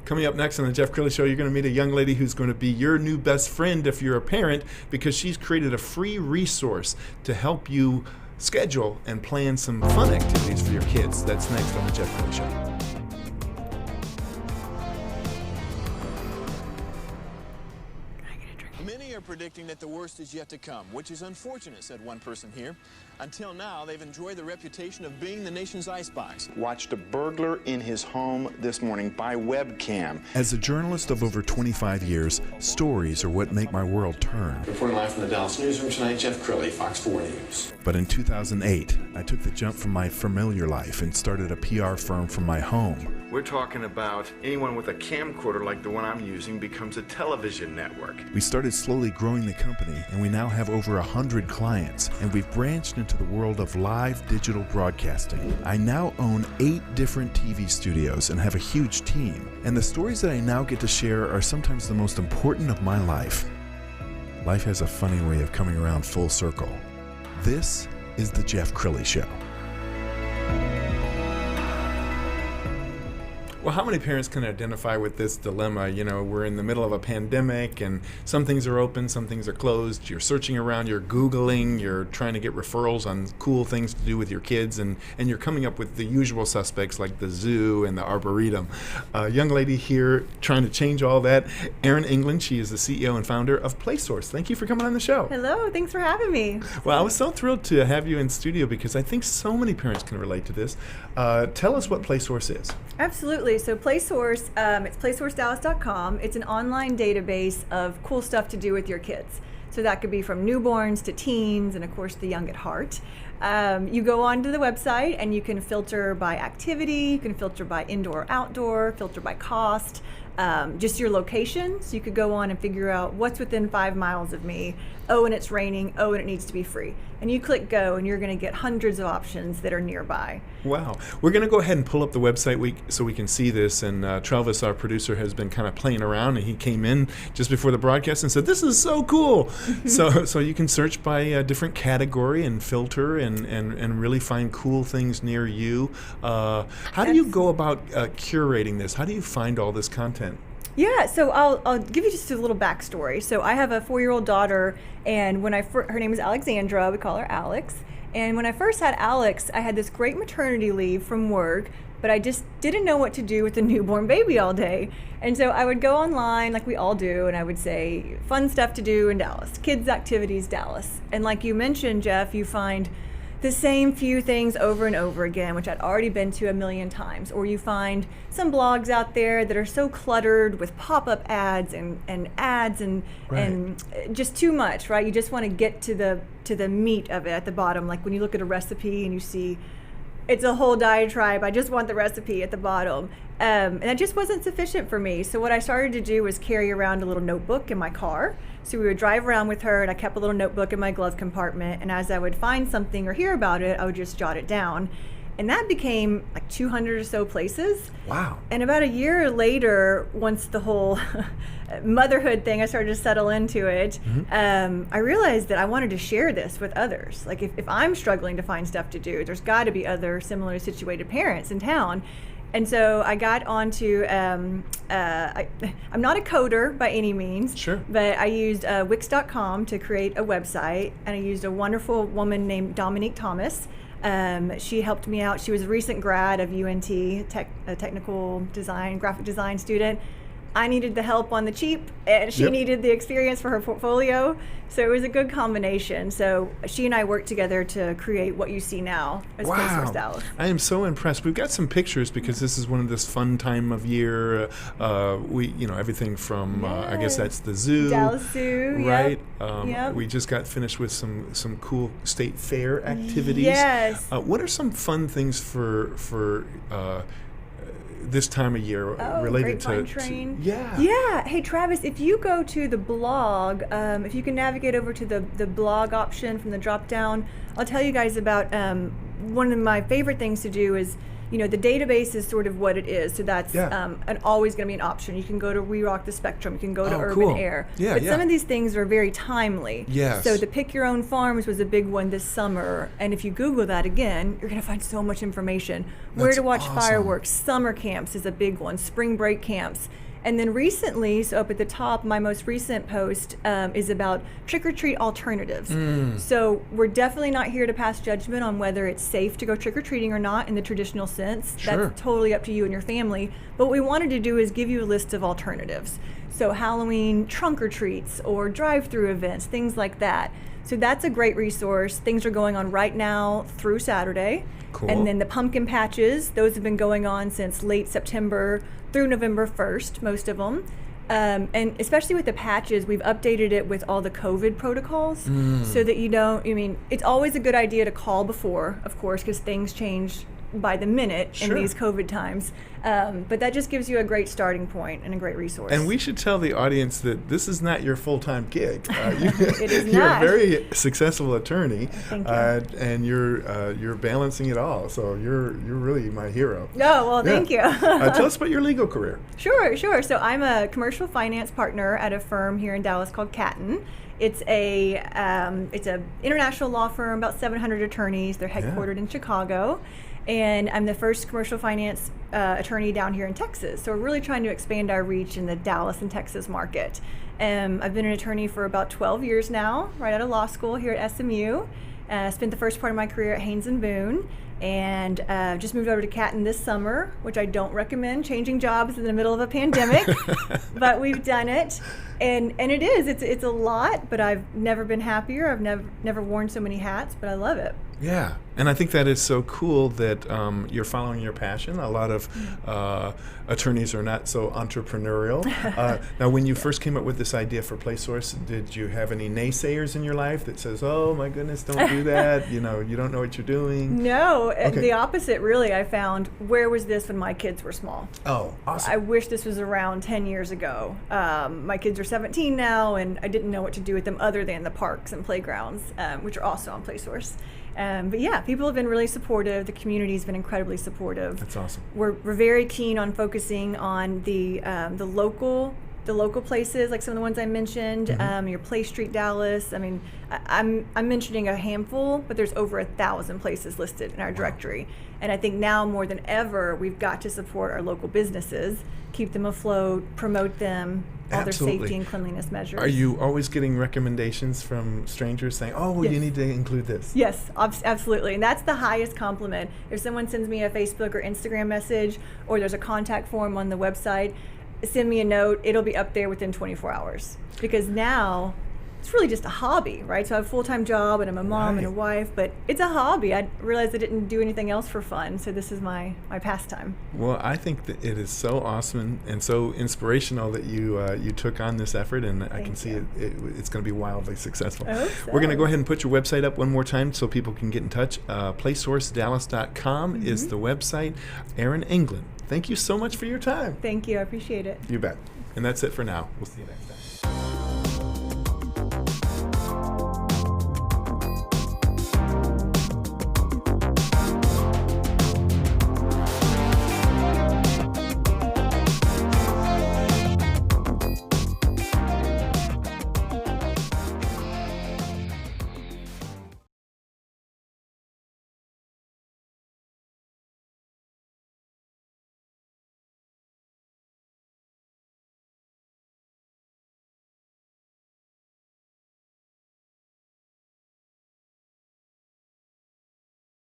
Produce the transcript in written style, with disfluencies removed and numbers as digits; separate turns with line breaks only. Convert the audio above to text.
Coming up next on the Jeff Crilley Show, you're going to meet a young lady who's going to be your new best friend if you're a parent, because she's created a free resource to help you schedule and plan some fun activities for your kids. That's next on the Jeff Crilley Show.
Many are predicting that the worst is yet to come, which is unfortunate, said one person here. Until now, they've enjoyed the reputation of being the nation's icebox.
Watched a burglar in his home this morning by webcam.
As a journalist of over 25 years, stories are what make my world turn.
Reporting live from the Dallas newsroom tonight, Jeff Crilley, Fox 4 News.
But in 2008, I took the jump from my familiar life and started a PR firm from my home.
We're talking about anyone with a camcorder like the one I'm using becomes a television network.
We started slowly growing the company, and we now have over 100 clients, and we've branched into the world of live digital broadcasting. I now own 8 different TV studios and have a huge team, and the stories that I now get to share are sometimes the most important of my life. Life has a funny way of coming around full circle. This is the Jeff Crilley Show.
Well, how many parents can identify with this dilemma? You know, we're in the middle of a pandemic and some things are open, some things are closed. You're searching around, you're Googling, you're trying to get referrals on cool things to do with your kids, and you're coming up with the usual suspects like the zoo and the arboretum. A young lady here trying to change all that, Erin England. She is the CEO and founder of PlaySource. Thank you for coming on the show.
Hello, thanks for having me.
Well, I was so thrilled to have you in studio because I think so many parents can relate to this. Tell us what PlaySource is.
Absolutely. So PlaySource, it's PlaySourceDallas.com. It's an online database of cool stuff to do with your kids. So that could be from newborns to teens and, of course, the young at heart. You go onto the website and you can filter by activity, you can filter by indoor, outdoor, filter by cost, just your location. So you could go on and figure out what's within 5 miles of me. Oh, and it's raining. Oh, and it needs to be free. And you click go, and you're going to get hundreds of options that are nearby.
Wow. We're going to go ahead and pull up the website so we can see this. And Travis, our producer, has been kind of playing around, and he came in just before the broadcast and said, "This is so cool." So you can search by a different category and filter and really find cool things near you. How do you go about curating this? How do you find all this content?
Yeah, so I'll give you just a little backstory. So I have a 4-year-old daughter, and when her name is Alexandra, we call her Alex. And when I first had Alex, I had this great maternity leave from work, but I just didn't know what to do with a newborn baby all day. And so I would go online, like we all do, and I would say, fun stuff to do in Dallas, kids activities Dallas. And like you mentioned, Jeff, you find the same few things over and over again, which I'd already been to a million times. Or you find some blogs out there that are so cluttered with pop-up ads and ads and just too much, right? You just want to get to the meat of it at the bottom. Like when you look at a recipe and you see it's a whole diatribe, I just want the recipe at the bottom. And that just wasn't sufficient for me. So what I started to do was carry around a little notebook in my car. So we would drive around with her, and I kept a little notebook in my glove compartment. And as I would find something or hear about it, I would just jot it down. And that became like 200 or so places.
Wow.
And about a year later, once the whole motherhood thing, I started to settle into it, I realized that I wanted to share this with others. Like if I'm struggling to find stuff to do, there's got to be other similarly situated parents in town. And so I got onto, I'm not a coder by any means,
sure,
but I used Wix.com to create a website, and I used a wonderful woman named Dominique Thomas. She helped me out. She was a recent grad of UNT, a technical design, graphic design student. I needed the help on the cheap, and she needed the experience for her portfolio. So it was a good combination. So she and I worked together to create what you see now as PlaySource Dallas.
I am so impressed. We've got some pictures because this is one of this fun time of year. Everything from I guess that's the zoo,
Dallas Zoo,
right?
Yep.
We just got finished with some cool state fair activities.
Yes.
What are some fun things for this time of year related
Grapevine Train.
Yeah.
Hey Travis, if you go to the blog, if you can navigate over to the blog option from the drop down, I'll tell you guys about one of my favorite things to do is, the database is sort of what it is. So that's always going to be an option. You can go to We Rock the Spectrum. You can go to Urban Air. But some of these things are very timely.
Yes.
So the Pick Your Own Farms was a big one this summer. And if you Google that again, you're going to find so much information. Where to watch fireworks. Summer camps is a big one. Spring break camps. And then recently, so up at the top, my most recent post is about trick-or-treat alternatives. So we're definitely not here to pass judgment on whether it's safe to go trick-or-treating or not in the traditional sense.
Sure.
That's totally up to you and your family. But what we wanted to do is give you a list of alternatives. So Halloween trunk-or-treats or drive-through events, things like that. So that's a great resource. Things are going on right now through Saturday.
Cool.
And then the pumpkin patches, those have been going on since late September through November 1st, most of them. And especially with the patches, we've updated it with all the COVID protocols so that it's always a good idea to call before, of course, because things change by the minute in these COVID times. But that just gives you a great starting point and a great resource.
And we should tell the audience that this is not your full-time gig.
It is
You're
not.
a very successful attorney,
Thank you.
and you're balancing it all. So you're really my hero.
Oh, well, thank you.
Tell us about your legal career.
Sure. So I'm a commercial finance partner at a firm here in Dallas called Catton. It's a international law firm, about 700 attorneys. They're headquartered in Chicago. And I'm the first commercial finance attorney down here in Texas. So we're really trying to expand our reach in the Dallas and Texas market. I've been an attorney for about 12 years now, right out of law school here at SMU. Spent the first part of my career at Haynes & Boone. And just moved over to Catton this summer, which I don't recommend changing jobs in the middle of a pandemic, but we've done it. And it's a lot, but I've never been happier. I've never worn so many hats, but I love it.
Yeah, and I think that is so cool that you're following your passion. A lot of attorneys are not so entrepreneurial. Now, when you first came up with this idea for PlaySource, did you have any naysayers in your life that says, "Oh my goodness, don't do that. You don't know what you're doing"?
No, the opposite. Really, I found. Where was this when my kids were small?
Oh, awesome!
I wish this was around 10 years ago. My kids are 17 now, and I didn't know what to do with them other than the parks and playgrounds, which are also on PlaySource. But yeah, people have been really supportive. The community's been incredibly supportive.
That's awesome.
We're very keen on focusing on the local places, like some of the ones I mentioned. Your Play Street Dallas. I mean, I'm mentioning a handful, but there's over 1,000 places listed in our directory. And I think now more than ever, we've got to support our local businesses, keep them afloat, promote them, all their safety and cleanliness measures.
Are you always getting recommendations from strangers saying, "Oh,
Yes.
you need to include this"?
Yes, absolutely. And that's the highest compliment. If someone sends me a Facebook or Instagram message, or there's a contact form on the website, send me a note. It'll be up there within 24 hours. Because now it's really just a hobby, right? So I have a full-time job and I'm a mom and a wife, but it's a hobby. I realized I didn't do anything else for fun, so this is my pastime.
Well, I think that it is so awesome and so inspirational that you took on this effort, and I can see it's going to be wildly successful.
I hope so.
We're going to go ahead and put your website up one more time so people can get in touch. PlaySourceDallas.com is the website. Erin England, thank you so much for your time.
Thank you. I appreciate it.
You bet. And that's it for now. We'll see you next time.